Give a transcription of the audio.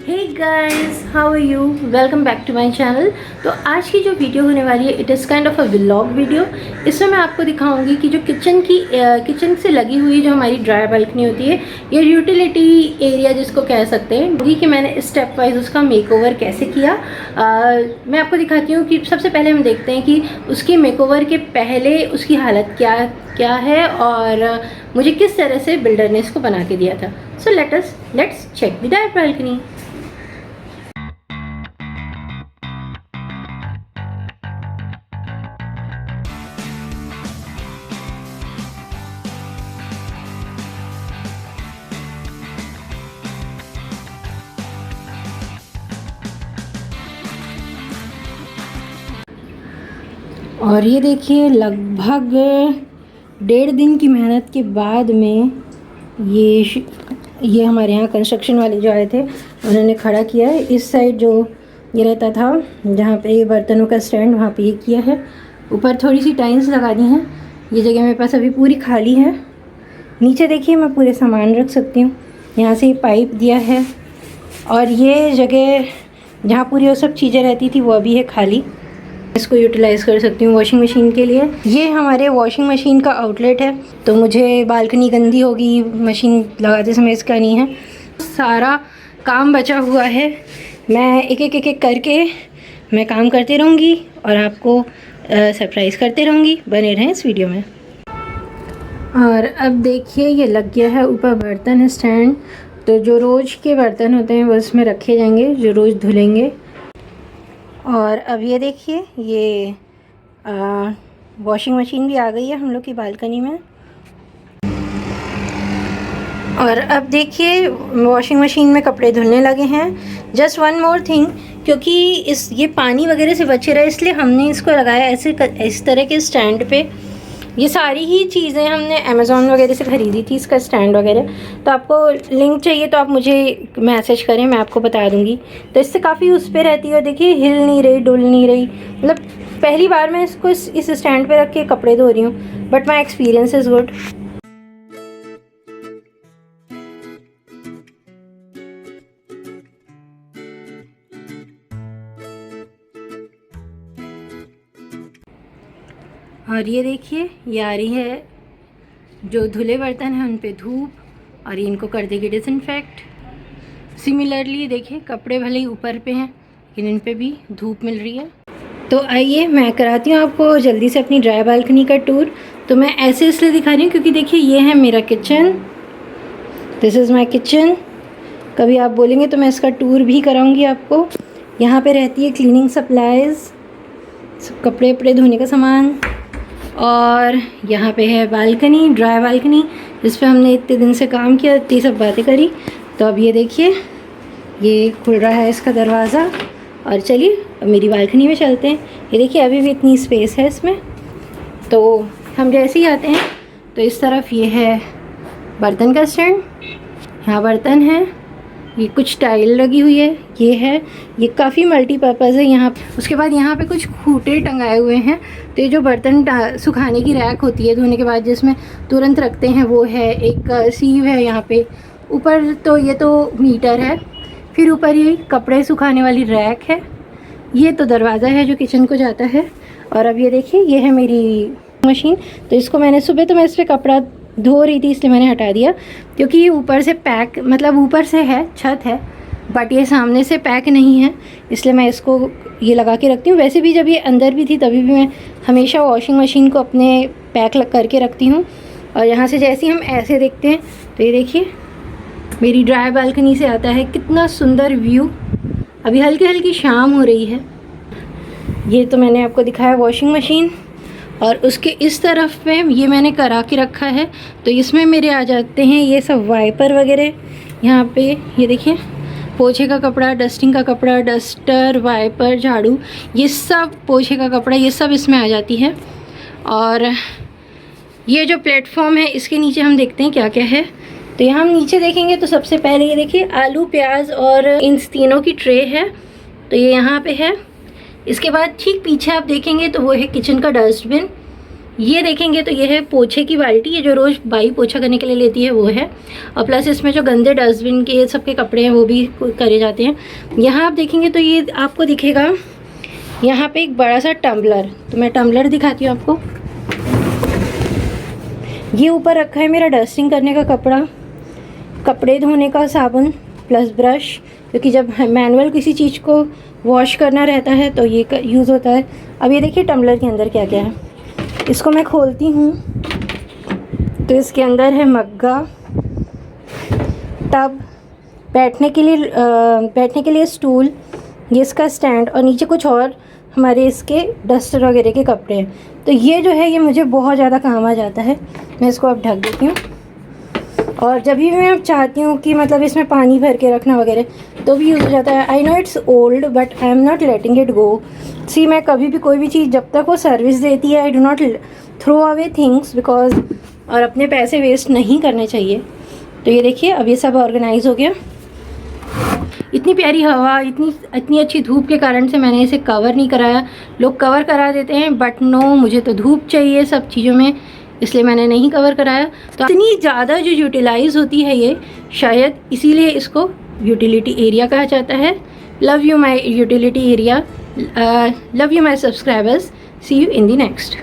Hey guys, how are you? Welcome back to my channel. तो आज की जो वीडियो होने वाली है it is kind of a vlog video. इसमें मैं आपको दिखाऊंगी कि जो किचन से लगी हुई जो हमारी ड्राई बालकनी होती है या यूटिलिटी एरिया जिसको कह सकते हैं, वही कि मैंने स्टेप वाइज उसका मेकओवर कैसे किया। मैं आपको दिखाती हूँ कि सबसे पहले हम देखते हैं कि उसकी मेकओवर के पहले उसकी हालत क्या है और मुझे किस तरह से बिल्डर ने इसको बना के दिया था। So let's check the dry balcony. और ये देखिए, लगभग 1.5 दिन की मेहनत के बाद में ये हमारे यहाँ कंस्ट्रक्शन वाले जो आए थे उन्होंने खड़ा किया है। इस साइड जो ये रहता था जहाँ पे बर्तनों का स्टैंड, वहाँ पे ये किया है। ऊपर थोड़ी सी टाइल्स लगा दी हैं। ये जगह मेरे पास अभी पूरी खाली है। नीचे देखिए, मैं पूरे सामान रख सकती हूँ। यहाँ से ये पाइप दिया है और ये जगह जहाँ पूरी वो सब चीज़ें रहती थी वो अभी है खाली। इसको यूटिलाइज़ कर सकती हूँ वॉशिंग मशीन के लिए। ये हमारे वॉशिंग मशीन का आउटलेट है, तो मुझे बालकनी गंदी होगी मशीन लगाते समय इसका नहीं है। सारा काम बचा हुआ है। मैं एक एक करके मैं काम करते रहूँगी और आपको सरप्राइज़ करते रहूँगी। बने रहें इस वीडियो में। और अब देखिए, ये लग गया है ऊपर बर्तन स्टैंड। तो जो रोज़ के बर्तन होते हैं वो इसमें रखे जाएंगे, जो रोज़ धुलेंगे। और अब ये देखिए, ये वॉशिंग मशीन भी आ गई है हम लोग की बालकनी में। और अब देखिए, वॉशिंग मशीन में कपड़े धुलने लगे हैं। जस्ट वन मोर थिंग, क्योंकि ये पानी वगैरह से बचे रहे इसलिए हमने इसको लगाया इस तरह के स्टैंड पे। ये सारी ही चीज़ें हमने अमेज़ॉन वगैरह से ख़रीदी थी, इसका स्टैंड वगैरह। तो आपको लिंक चाहिए तो आप मुझे मैसेज करें, मैं आपको बता दूंगी। तो इससे काफ़ी उस पर रहती है। देखिए, हिल नहीं रही, डुल नहीं रही। मतलब पहली बार मैं इसको इस स्टैंड पे रख के कपड़े धो रही हूँ, but my experience is good. और ये देखिए, ये आ रही है जो धुले बर्तन हैं उन पे धूप, और ये इनको कर देगी डिसइंफेक्ट। सिमिलरली देखिए, कपड़े भले ही ऊपर पे हैं लेकिन इन पे भी धूप मिल रही है। तो आइए मैं कराती हूँ आपको जल्दी से अपनी ड्राई बालकनी का टूर। तो मैं ऐसे इसलिए दिखा रही हूँ क्योंकि देखिए, ये है मेरा kitchen. This is my kitchen. कभी आप बोलेंगे तो मैं इसका टूर भी कराऊँगी आपको। यहाँ पे रहती है क्लीनिंग सप्लाइज़, सब कपड़े वपड़े धोने का सामान। और यहाँ पे है बालकनी, ड्राई बालकनी, जिस पे हमने इतने दिन से काम किया, इतनी सब बातें करी। तो अब ये देखिए, ये खुल रहा है इसका दरवाज़ा। और चलिए अब मेरी बालकनी में चलते हैं। ये देखिए, अभी भी इतनी स्पेस है इसमें। तो हम जैसे ही आते हैं तो इस तरफ ये है बर्तन का स्टैंड, यहाँ बर्तन है। ये कुछ टाइल लगी हुई है, ये काफ़ी मल्टीपर्पज़ है यहाँ। उसके बाद यहाँ पे कुछ खूंटे टंगाए हुए हैं। तो ये जो बर्तन सुखाने की रैक होती है धोने के बाद जिसमें तुरंत रखते हैं, वो है। एक सीव है यहाँ पे ऊपर। तो ये तो मीटर है। फिर ऊपर ये कपड़े सुखाने वाली रैक है। ये तो दरवाज़ा है जो किचन को जाता है। और अब ये देखिए, ये है मेरी मशीन। तो इसको मैंने सुबह तो मैं इस पर कपड़ा धो रही थी इसलिए मैंने हटा दिया, क्योंकि ये ऊपर से पैक, मतलब ऊपर से है, छत है, बट ये सामने से पैक नहीं है, इसलिए मैं इसको ये लगा के रखती हूँ। वैसे भी जब ये अंदर भी थी तभी भी मैं हमेशा वॉशिंग मशीन को अपने पैक करके रखती हूँ। और यहाँ से जैसे ही हम ऐसे देखते हैं तो ये देखिए, मेरी ड्राई बालकनी से आता है कितना सुंदर व्यू। अभी हल्की हल्की शाम हो रही है। ये तो मैंने आपको दिखाया वॉशिंग मशीन। और उसके इस तरफ में ये मैंने करा के रखा है। तो इसमें मेरे आ जाते हैं ये सब वाइपर वगैरह। यहाँ पे ये देखिए, पोछे का कपड़ा, डस्टिंग का कपड़ा, डस्टर, वाइपर, झाड़ू, ये सब पोछे का कपड़ा, ये सब इसमें आ जाती है। और ये जो प्लेटफॉर्म है इसके नीचे हम देखते हैं क्या क्या है। तो यहाँ हम नीचे देखेंगे तो सबसे पहले ये देखिए, आलू, प्याज और इन तीनों की ट्रे है। तो ये यहाँ पे है। इसके बाद ठीक पीछे आप देखेंगे तो वो है किचन का डस्टबिन। ये देखेंगे तो ये है पोछे की बाल्टी, ये जो रोज़ बाई पोछा करने के लिए लेती है वो है। और प्लस इसमें जो गंदे डस्टबिन के ये सब के कपड़े हैं वो भी करे जाते हैं। यहाँ आप देखेंगे तो ये आपको दिखेगा यहाँ पे एक बड़ा सा टम्बलर, तो मैं टम्बलर दिखाती हूँ आपको। ये ऊपर रखा है मेरा डस्टिंग करने का कपड़ा, कपड़े धोने का साबुन प्लस ब्रश, क्योंकि जब मैनुअल किसी चीज़ को वॉश करना रहता है तो ये यूज़ होता है। अब ये देखिए टम्बलर के अंदर क्या क्या है, इसको मैं खोलती हूँ तो इसके अंदर है मग्गा, टब, बैठने के लिए स्टूल, ये इसका स्टैंड, और नीचे कुछ और हमारे इसके डस्टर वगैरह के कपड़े हैं। तो ये जो है ये मुझे बहुत ज़्यादा काम आ जाता है। मैं इसको अब ढक देती हूँ, और जब भी मैं चाहती हूँ कि मतलब इसमें पानी भर के रखना वगैरह तो भी यूज़ हो जाता है। I know it's old but I am not letting it go. See मैं कभी भी कोई भी चीज़ जब तक वो सर्विस देती है I do not throw away things because, और अपने पैसे वेस्ट नहीं करने चाहिए। तो ये देखिए अब ये सब ऑर्गेनाइज हो गया। इतनी प्यारी हवा, इतनी अच्छी धूप के कारण से मैंने इसे कवर नहीं कराया। लोग कवर करा देते हैं बट नो, मुझे तो धूप चाहिए सब चीज़ों में, इसलिए मैंने नहीं कवर कराया। तो इतनी ज़्यादा जो यूटिलाइज होती है ये, शायद इसीलिए इसको यूटिलिटी एरिया कहा जाता है। Love you my utility area, love you my subscribers, see you in the next.